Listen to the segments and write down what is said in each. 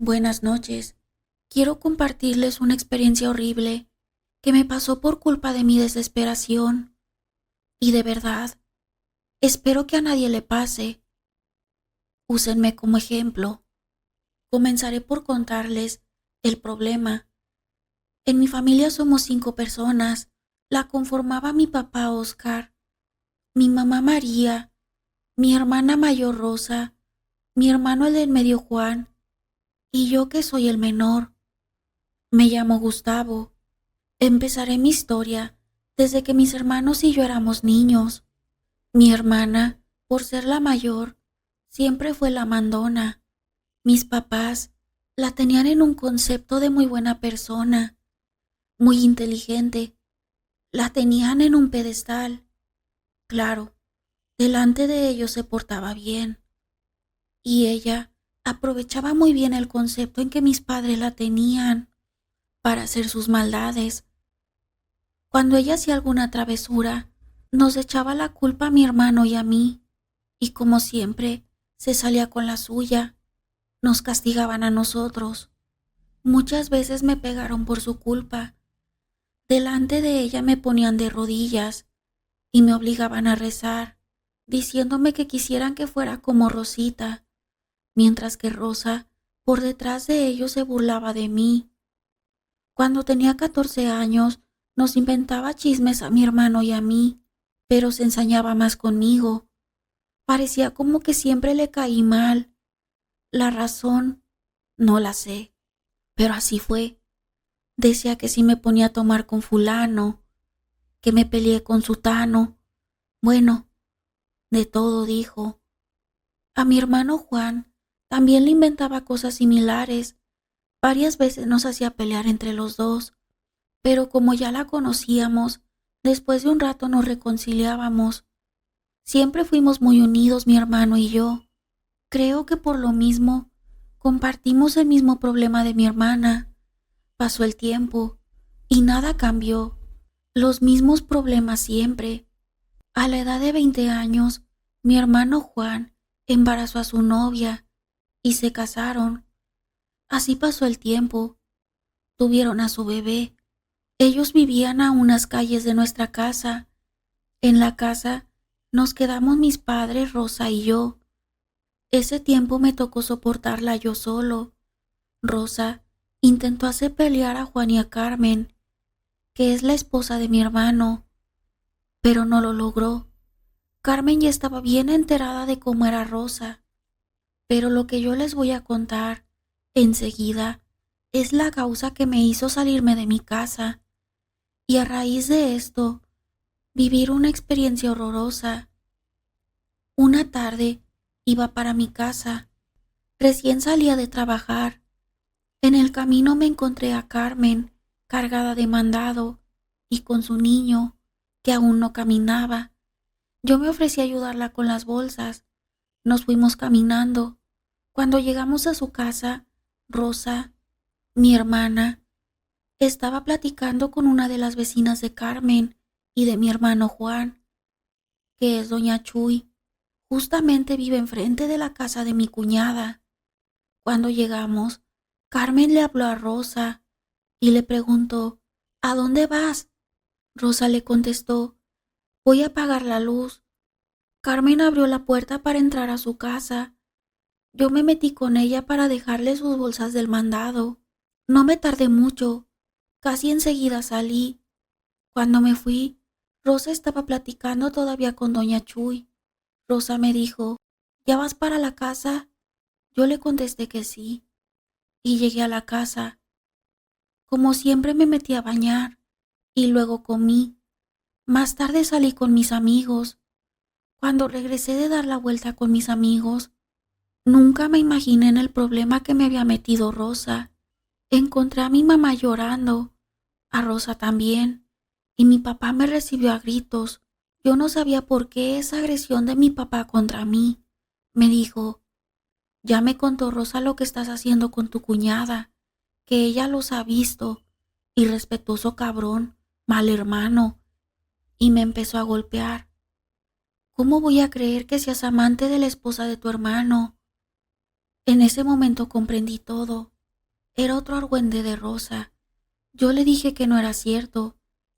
Buenas noches. Quiero compartirles una experiencia horrible que me pasó por culpa de mi desesperación. Y de verdad, espero que a nadie le pase. Úsenme como ejemplo. Comenzaré por contarles el problema. En mi familia somos 5 personas. La conformaba mi papá Oscar, mi mamá María, mi hermana mayor Rosa, mi hermano el del medio Juan y yo que soy el menor. Me llamo Gustavo. Empezaré mi historia desde que mis hermanos y yo éramos niños. Mi hermana, por ser la mayor, siempre fue la mandona. Mis papás la tenían en un concepto de muy buena persona, muy inteligente. La tenían en un pedestal. Claro, delante de ellos se portaba bien. Y ella aprovechaba muy bien el concepto en que mis padres la tenían para hacer sus maldades. Cuando ella hacía alguna travesura, nos echaba la culpa a mi hermano y a mí, y como siempre, se salía con la suya. Nos castigaban a nosotros. Muchas veces me pegaron por su culpa. Delante de ella me ponían de rodillas y me obligaban a rezar, diciéndome que quisieran que fuera como Rosita, mientras que Rosa, por detrás de ellos, se burlaba de mí. Cuando tenía 14 años, nos inventaba chismes a mi hermano y a mí, pero se ensañaba más conmigo. Parecía como que siempre le caí mal. La razón no la sé, pero así fue. Decía que si me ponía a tomar con fulano, que me peleé con sutano. Bueno, de todo dijo. A mi hermano Juan también le inventaba cosas similares. Varias veces nos hacía pelear entre los dos, pero como ya la conocíamos, después de un rato nos reconciliábamos. Siempre fuimos muy unidos mi hermano y yo. Creo que por lo mismo compartimos el mismo problema de mi hermana. Pasó el tiempo y nada cambió. Los mismos problemas siempre. A la edad de 20 años, mi hermano Juan embarazó a su novia y se casaron. Así pasó el tiempo. Tuvieron a su bebé. Ellos vivían a unas calles de nuestra casa. En la casa nos quedamos mis padres, Rosa y yo. Ese tiempo me tocó soportarla yo solo. Rosa intentó hacer pelear a Juan y a Carmen, que es la esposa de mi hermano, pero no lo logró. Carmen ya estaba bien enterada de cómo era Rosa, pero lo que yo les voy a contar enseguida es la causa que me hizo salirme de mi casa y a raíz de esto vivir una experiencia horrorosa. Una tarde iba para mi casa, recién salía de trabajar. En el camino me encontré a Carmen, cargada de mandado, y con su niño, que aún no caminaba. Yo me ofrecí a ayudarla con las bolsas. Nos fuimos caminando. Cuando llegamos a su casa, Rosa, mi hermana, estaba platicando con una de las vecinas de Carmen y de mi hermano Juan, que es doña Chuy. Justamente vive enfrente de la casa de mi cuñada. Cuando llegamos, Carmen le habló a Rosa y le preguntó, ¿a dónde vas? Rosa le contestó, voy a apagar la luz. Carmen abrió la puerta para entrar a su casa. Yo me metí con ella para dejarle sus bolsas del mandado. No me tardé mucho, casi enseguida salí. Cuando me fui, Rosa estaba platicando todavía con doña Chuy. Rosa me dijo, ¿ya vas para la casa? Yo le contesté que sí, y llegué a la casa. Como siempre me metí a bañar, y luego comí. Más tarde salí con mis amigos. Cuando regresé de dar la vuelta con mis amigos, nunca me imaginé en el problema que me había metido Rosa. Encontré a mi mamá llorando, a Rosa también, y mi papá me recibió a gritos. Yo no sabía por qué esa agresión de mi papá contra mí. Me dijo, ya me contó Rosa lo que estás haciendo con tu cuñada, que ella los ha visto, irrespetuoso cabrón, mal hermano, y me empezó a golpear. ¿Cómo voy a creer que seas amante de la esposa de tu hermano? En ese momento comprendí todo. Era otro argüende de Rosa. Yo le dije que no era cierto,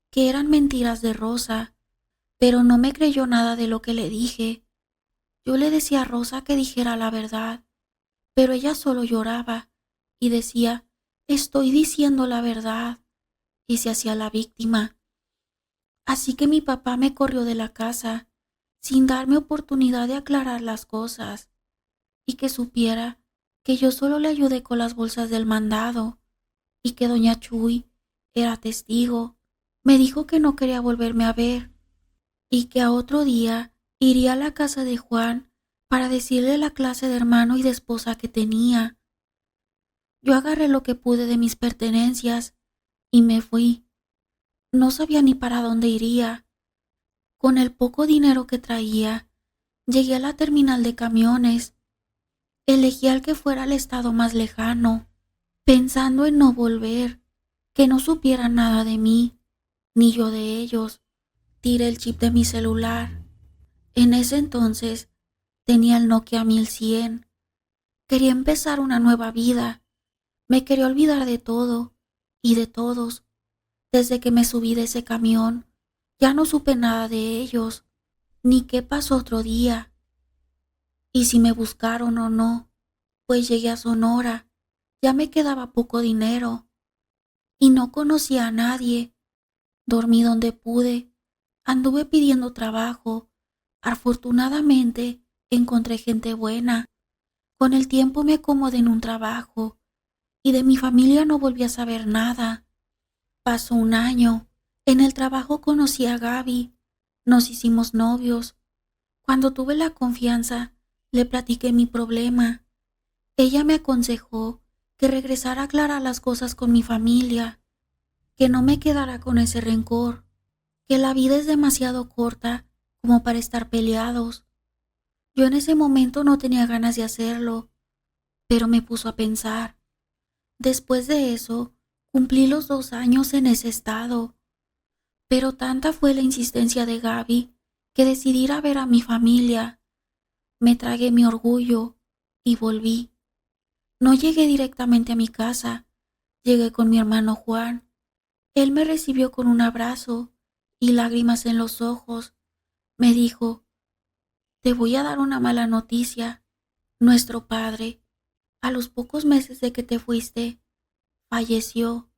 que eran mentiras de Rosa, pero no me creyó nada de lo que le dije. Yo le decía a Rosa que dijera la verdad, pero ella solo lloraba y decía, estoy diciendo la verdad, y se hacía la víctima. Así que mi papá me corrió de la casa, sin darme oportunidad de aclarar las cosas, y que supiera que yo solo le ayudé con las bolsas del mandado, y que doña Chuy era testigo. Me dijo que no quería volverme a ver, y que a otro día iría a la casa de Juan para decirle la clase de hermano y de esposa que tenía. Yo agarré lo que pude de mis pertenencias y me fui. No sabía ni para dónde iría. Con el poco dinero que traía, llegué a la terminal de camiones. Elegí al que fuera al estado más lejano, pensando en no volver, que no supieran nada de mí, ni yo de ellos. Tiré el chip de mi celular. En ese entonces tenía el Nokia 1100. Quería empezar una nueva vida. Me quería olvidar de todo y de todos. Desde que me subí de ese camión, ya no supe nada de ellos, ni qué pasó otro día, y si me buscaron o no, pues llegué a Sonora, ya me quedaba poco dinero, y no conocía a nadie. Dormí donde pude, anduve pidiendo trabajo. Afortunadamente encontré gente buena. Con el tiempo me acomodé en un trabajo, y de mi familia no volví a saber nada. Pasó un año. En el trabajo conocí a Gaby. Nos hicimos novios. Cuando tuve la confianza, le platiqué mi problema. Ella me aconsejó que regresara a aclarar las cosas con mi familia, que no me quedara con ese rencor, que la vida es demasiado corta como para estar peleados. Yo en ese momento no tenía ganas de hacerlo, pero me puso a pensar. Después de eso, cumplí los 2 años en ese estado. Pero tanta fue la insistencia de Gaby que decidí ir a ver a mi familia. Me tragué mi orgullo y volví. No llegué directamente a mi casa, llegué con mi hermano Juan. Él me recibió con un abrazo y lágrimas en los ojos. Me dijo, te voy a dar una mala noticia. Nuestro padre, a los pocos meses de que te fuiste, falleció.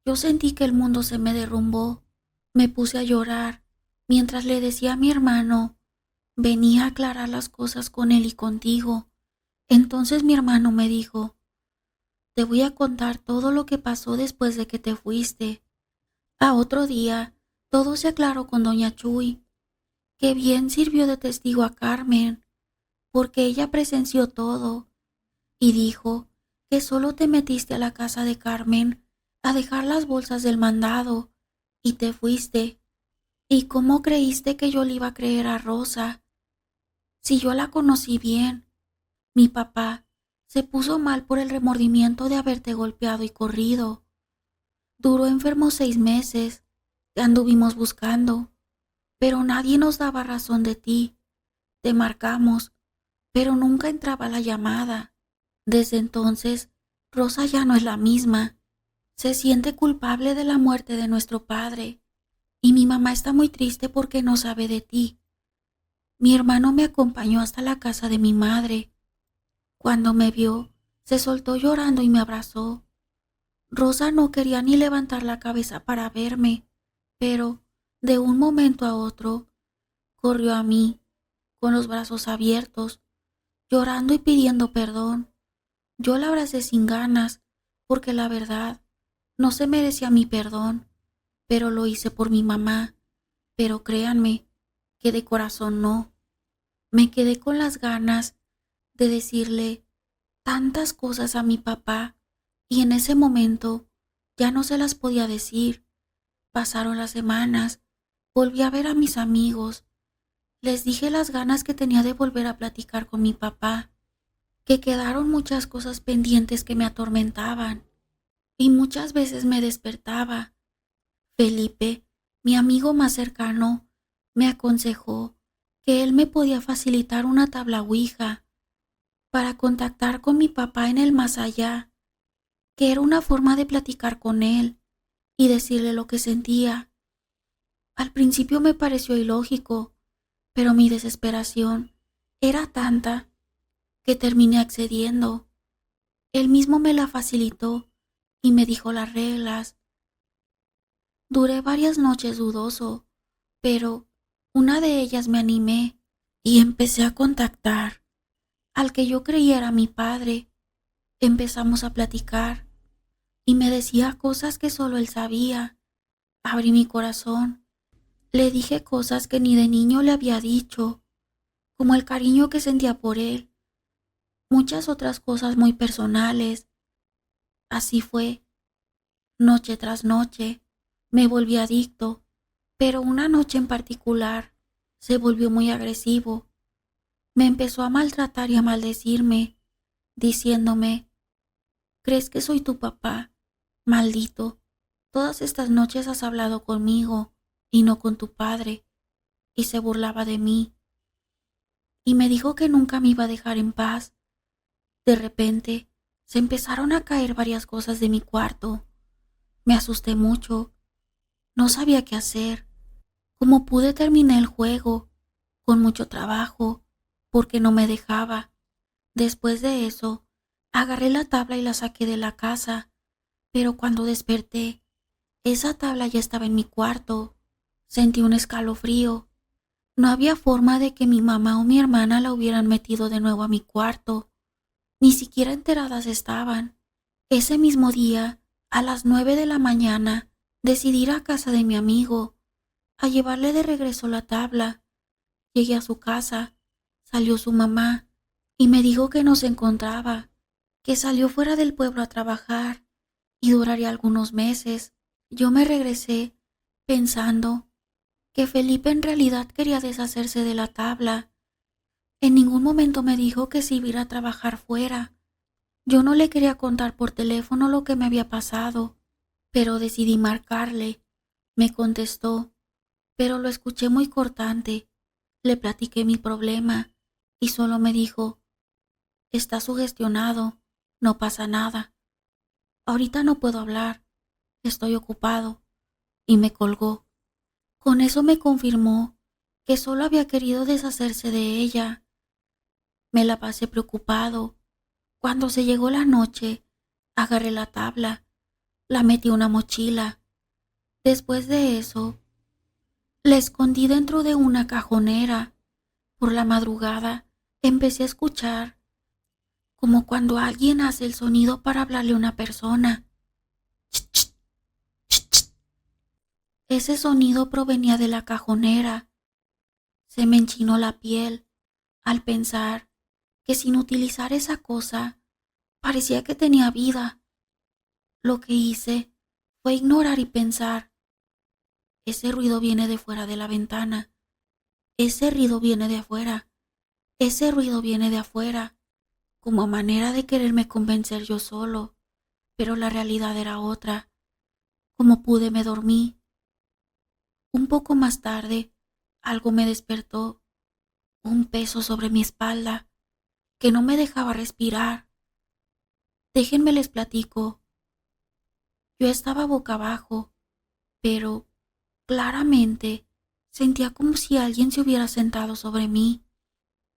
Yo sentí que el mundo se me derrumbó. Me puse a llorar mientras le decía a mi hermano, venía a aclarar las cosas con él y contigo. Entonces mi hermano me dijo, te voy a contar todo lo que pasó después de que te fuiste. A otro día, todo se aclaró con doña Chuy, que bien sirvió de testigo a Carmen, porque ella presenció todo, y dijo que solo te metiste a la casa de Carmen a dejar las bolsas del mandado y te fuiste. ¿Y cómo creíste que yo le iba a creer a Rosa? Si yo la conocí bien. Mi papá se puso mal por el remordimiento de haberte golpeado y corrido. Duró enfermo 6 meses. Te anduvimos buscando, pero nadie nos daba razón de ti. Te marcamos, pero nunca entraba la llamada. Desde entonces, Rosa ya no es la misma. Se siente culpable de la muerte de nuestro padre, y mi mamá está muy triste porque no sabe de ti. Mi hermano me acompañó hasta la casa de mi madre. Cuando me vio, se soltó llorando y me abrazó. Rosa no quería ni levantar la cabeza para verme, pero de un momento a otro corrió a mí, con los brazos abiertos, llorando y pidiendo perdón. Yo la abracé sin ganas, porque la verdad, no se merecía mi perdón, pero lo hice por mi mamá. Pero créanme, que de corazón no. Me quedé con las ganas de decirle tantas cosas a mi papá, y en ese momento ya no se las podía decir. Pasaron las semanas, volví a ver a mis amigos, les dije las ganas que tenía de volver a platicar con mi papá, que quedaron muchas cosas pendientes que me atormentaban, y muchas veces me despertaba. Felipe, mi amigo más cercano, me aconsejó que él me podía facilitar una tabla ouija. para contactar con mi papá en el más allá, que era una forma de platicar con él y decirle lo que sentía. Al principio me pareció ilógico, pero mi desesperación era tanta que terminé accediendo. Él mismo me la facilitó y me dijo las reglas. Duré varias noches dudoso, pero una de ellas me animé y empecé a contactar al que yo creía era mi padre. Empezamos a platicar y me decía cosas que solo él sabía. Abrí mi corazón. Le dije cosas que ni de niño le había dicho, como el cariño que sentía por él, muchas otras cosas muy personales. Así fue, noche tras noche, me volví adicto, pero una noche en particular se volvió muy agresivo. Me empezó a maltratar y a maldecirme, diciéndome: ¿crees que soy tu papá? Maldito, todas estas noches has hablado conmigo y no con tu padre. Y se burlaba de mí. Y me dijo que nunca me iba a dejar en paz. De repente, se empezaron a caer varias cosas de mi cuarto. Me asusté mucho. No sabía qué hacer. Como pude, terminé el juego, con mucho trabajo, porque no me dejaba. Después de eso, agarré la tabla y la saqué de la casa, pero cuando desperté, esa tabla ya estaba en mi cuarto. Sentí un escalofrío. No había forma de que mi mamá o mi hermana la hubieran metido de nuevo a mi cuarto. Ni siquiera enteradas estaban. Ese mismo día, a las 9 de la mañana, decidí ir a casa de mi amigo, a llevarle de regreso la tabla. Llegué a su casa, salió su mamá y me dijo que no se encontraba, que salió fuera del pueblo a trabajar y duraría algunos meses. Yo me regresé pensando que Felipe en realidad quería deshacerse de la tabla. En ningún momento me dijo que se iba a ir a trabajar fuera. Yo no le quería contar por teléfono lo que me había pasado, pero decidí marcarle. Me contestó, pero lo escuché muy cortante. Le platiqué mi problema y solo me dijo: está sugestionado, no pasa nada. Ahorita no puedo hablar, estoy ocupado. Y me colgó. Con eso me confirmó que solo había querido deshacerse de ella. Me la pasé preocupado. Cuando se llegó la noche, agarré la tabla, la metí en una mochila. Después de eso, la escondí dentro de una cajonera. Por la madrugada, empecé a escuchar como cuando alguien hace el sonido para hablarle a una persona. Ch, ch, ch, ch. Ese sonido provenía de la cajonera. Se me enchinó la piel al pensar que sin utilizar esa cosa, parecía que tenía vida. Lo que hice fue ignorar y pensar: ese ruido viene de fuera de la ventana, ese ruido viene de afuera, ese ruido viene de afuera, como a manera de quererme convencer yo solo, pero la realidad era otra. Como pude, me dormí. Un poco más tarde, algo me despertó, un peso sobre mi espalda que no me dejaba respirar. Déjenme les platico. Yo estaba boca abajo, pero claramente sentía como si alguien se hubiera sentado sobre mí.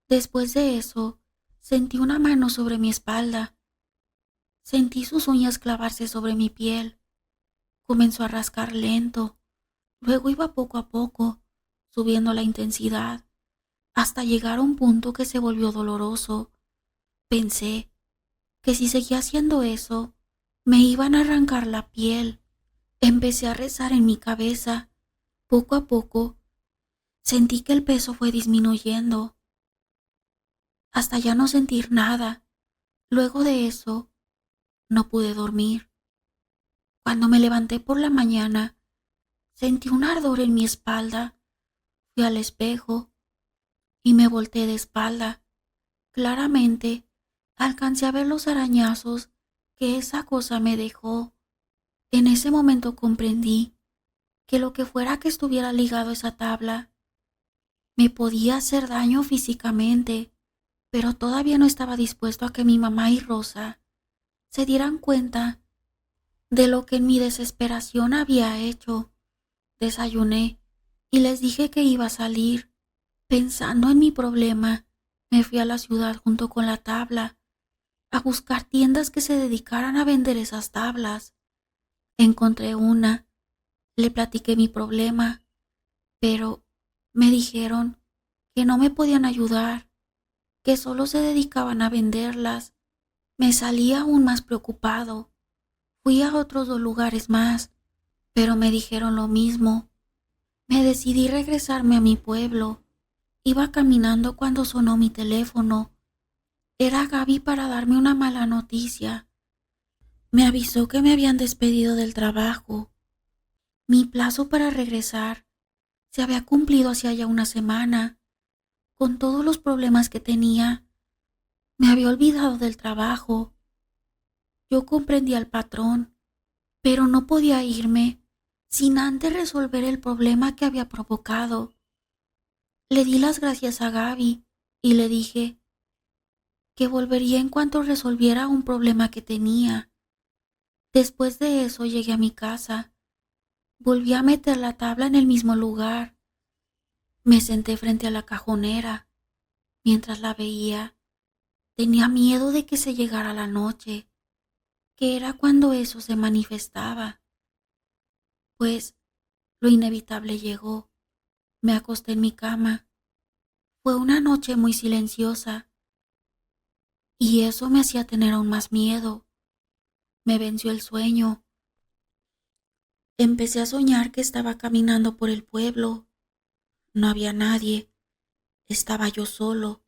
Después de eso, sentí una mano sobre mi espalda. Sentí sus uñas clavarse sobre mi piel. Comenzó a rascar lento. Luego iba poco a poco, subiendo la intensidad, hasta llegar a un punto que se volvió doloroso. Pensé que si seguía haciendo eso, me iban a arrancar la piel. Empecé a rezar en mi cabeza. Poco a poco, sentí que el peso fue disminuyendo, hasta ya no sentir nada. Luego de eso, no pude dormir. Cuando me levanté por la mañana, sentí un ardor en mi espalda. Fui al espejo y me volteé de espalda. Claramente, alcancé a ver los arañazos que esa cosa me dejó. En ese momento comprendí que lo que fuera que estuviera ligado a esa tabla me podía hacer daño físicamente. pero todavía no estaba dispuesto a que mi mamá y Rosa se dieran cuenta de lo que en mi desesperación había hecho. Desayuné y les dije que iba a salir. Pensando en mi problema, me fui a la ciudad junto con la tabla a buscar tiendas que se dedicaran a vender esas tablas. Encontré una, le platiqué mi problema, pero me dijeron que no me podían ayudar, que solo se dedicaban a venderlas. Me salí aún más preocupado. Fui a otros 2 lugares más, pero me dijeron lo mismo. Me decidí regresarme a mi pueblo. Iba caminando cuando sonó mi teléfono. Era Gaby para darme una mala noticia. Me avisó que me habían despedido del trabajo. Mi plazo para regresar se había cumplido hacía ya una semana. Con todos los problemas que tenía, me había olvidado del trabajo. Yo comprendí al patrón, pero no podía irme sin antes resolver el problema que había provocado. Le di las gracias a Gaby y le dije que volvería en cuanto resolviera un problema que tenía. Después de eso llegué a mi casa. Volví a meter la tabla en el mismo lugar. Me senté frente a la cajonera. Mientras la veía, tenía miedo de que se llegara la noche, que era cuando eso se manifestaba. Pues lo inevitable llegó. Me acosté en mi cama. Fue una noche muy silenciosa y eso me hacía tener aún más miedo. Me venció el sueño. Empecé a soñar que estaba caminando por el pueblo. No había nadie. Estaba yo solo.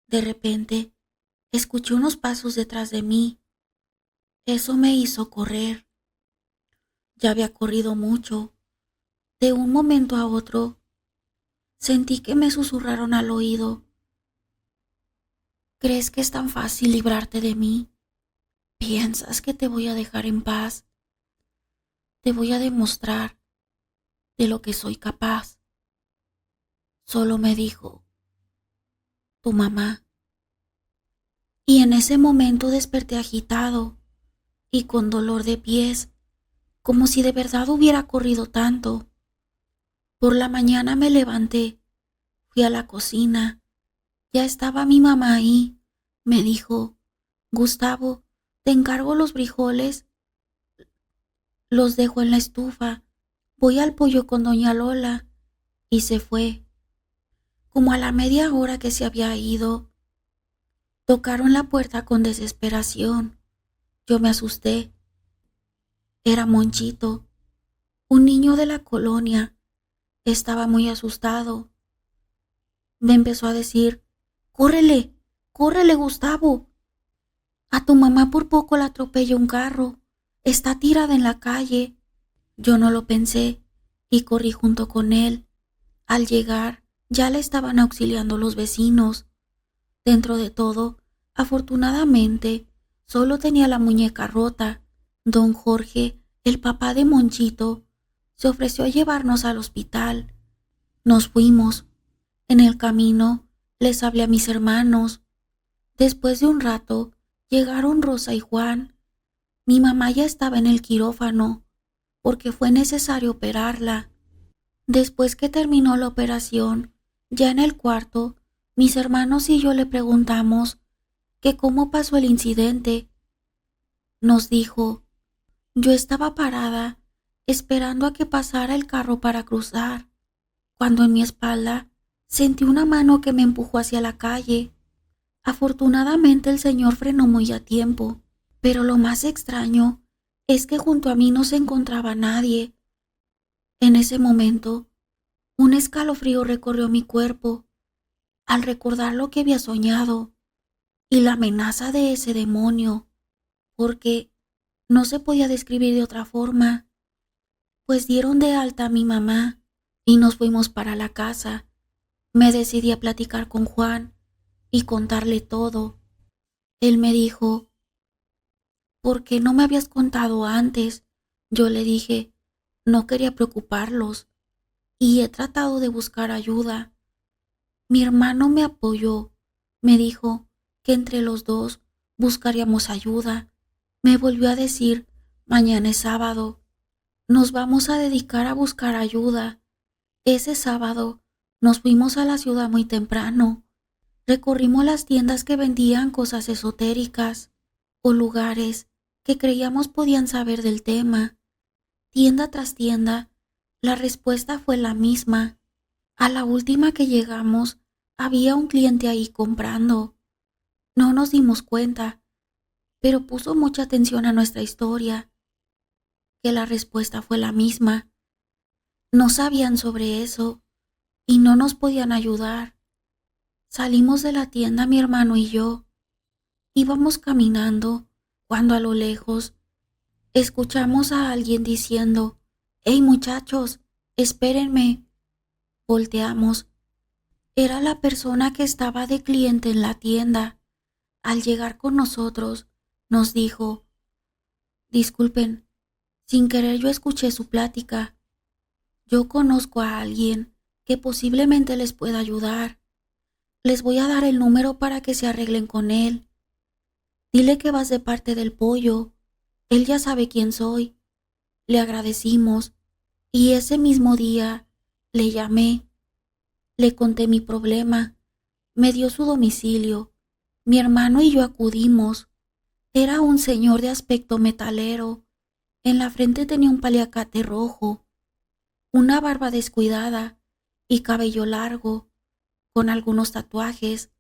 De repente, escuché unos pasos detrás de mí. Eso me hizo correr. Ya había corrido mucho. De un momento a otro, sentí que me susurraron al oído. ¿Crees que es tan fácil librarte de mí? ¿Piensas que te voy a dejar en paz? Te voy a demostrar de lo que soy capaz. Solo me dijo, tu mamá. Y en ese momento desperté agitado y con dolor de pies, como si de verdad hubiera corrido tanto. Por la mañana me levanté, fui a la cocina. Ya estaba mi mamá ahí. Me dijo, Gustavo, te encargo los frijoles, los dejo en la estufa. Voy al pollo con doña Lola. Y se fue. Como a la media hora que se había ido, tocaron la puerta con desesperación. Yo me asusté. Era Monchito, un niño de la colonia. Estaba muy asustado. Me empezó a decir, córrele, córrele, Gustavo. A tu mamá por poco la atropella un carro. Está tirada en la calle. Yo no lo pensé y corrí junto con él. Al llegar, ya le estaban auxiliando los vecinos. Dentro de todo, afortunadamente, solo tenía la muñeca rota. Don Jorge, el papá de Monchito, se ofreció a llevarnos al hospital. Nos fuimos. En el camino, les hablé a mis hermanos. Después de un rato, llegaron Rosa y Juan. Mi mamá ya estaba en el quirófano, porque fue necesario operarla. Después que terminó la operación, ya en el cuarto, mis hermanos y yo le preguntamos que cómo pasó el incidente. Nos dijo, yo estaba parada esperando a que pasara el carro para cruzar, cuando en mi espalda sentí una mano que me empujó hacia la calle. Afortunadamente el señor frenó muy a tiempo, pero lo más extraño es que junto a mí no se encontraba nadie. En ese momento, un escalofrío recorrió mi cuerpo al recordar lo que había soñado y la amenaza de ese demonio, porque no se podía describir de otra forma. Pues dieron de alta a mi mamá y nos fuimos para la casa. Me decidí a platicar con Juan y contarle todo. Él me dijo, ¿por qué no me habías contado antes? Yo le dije, no quería preocuparlos y he tratado de buscar ayuda. Mi hermano me apoyó, Me dijo que entre los dos buscaríamos ayuda. Me volvió a decir, mañana es sábado, nos vamos a dedicar a buscar ayuda. Ese sábado nos fuimos a la ciudad muy temprano. Recorrimos las tiendas que vendían cosas esotéricas o lugares que creíamos podían saber del tema. Tienda tras tienda, la respuesta fue la misma. A la última que llegamos, había un cliente ahí comprando. No nos dimos cuenta, pero puso mucha atención a nuestra historia, que la respuesta fue la misma. No sabían sobre eso y no nos podían ayudar. Salimos de la tienda mi hermano y yo. Íbamos caminando cuando a lo lejos escuchamos a alguien diciendo, «¡Hey muchachos, espérenme!». Volteamos. Era la persona que estaba de cliente en la tienda. Al llegar con nosotros, nos dijo, «Disculpen, sin querer yo escuché su plática. Yo conozco a alguien que posiblemente les pueda ayudar. Les voy a dar el número para que se arreglen con él. Dile que vas de parte del pollo. Él ya sabe quién soy». Le agradecimos y ese mismo día le llamé. Le conté mi problema. Me dio su domicilio. Mi hermano y yo acudimos. Era un señor de aspecto metalero. En la frente tenía un paliacate rojo, una barba descuidada y cabello largo, con algunos tatuajes.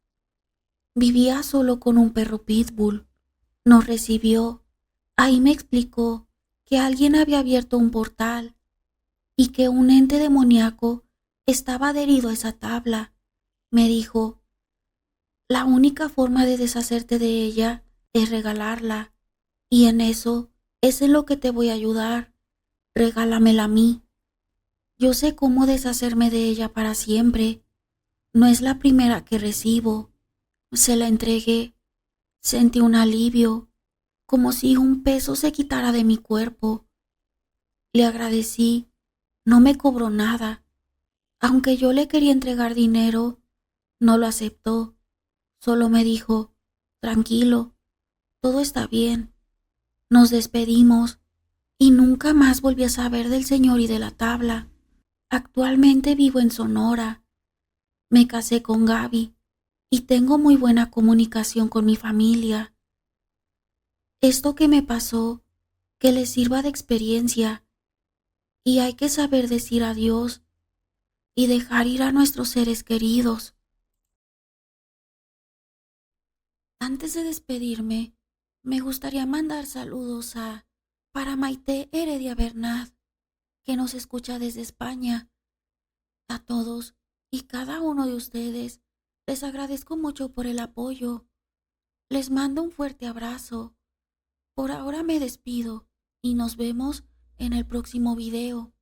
Vivía solo con un perro pitbull. Nos recibió. Ahí me explicó que alguien había abierto un portal y que un ente demoníaco estaba adherido a esa tabla. Me dijo, la única forma de deshacerte de ella es regalarla, y en eso es en lo que te voy a ayudar. Regálamela a mí. Yo sé cómo deshacerme de ella para siempre. No es la primera que recibo. Se la entregué. Sentí un alivio, como si un peso se quitara de mi cuerpo. Le agradecí. No me cobró nada. Aunque yo le quería entregar dinero, no lo aceptó. Solo me dijo, tranquilo, todo está bien. Nos despedimos y nunca más volví a saber del señor y de la tabla. Actualmente vivo en Sonora. Me casé con Gaby y tengo muy buena comunicación con mi familia. Esto que me pasó, que les sirva de experiencia, y hay que saber decir adiós y dejar ir a nuestros seres queridos. Antes de despedirme, me gustaría mandar saludos para Maite Heredia Bernat, que nos escucha desde España. A todos y cada uno de ustedes les agradezco mucho por el apoyo. Les mando un fuerte abrazo. Por ahora me despido y nos vemos en el próximo video.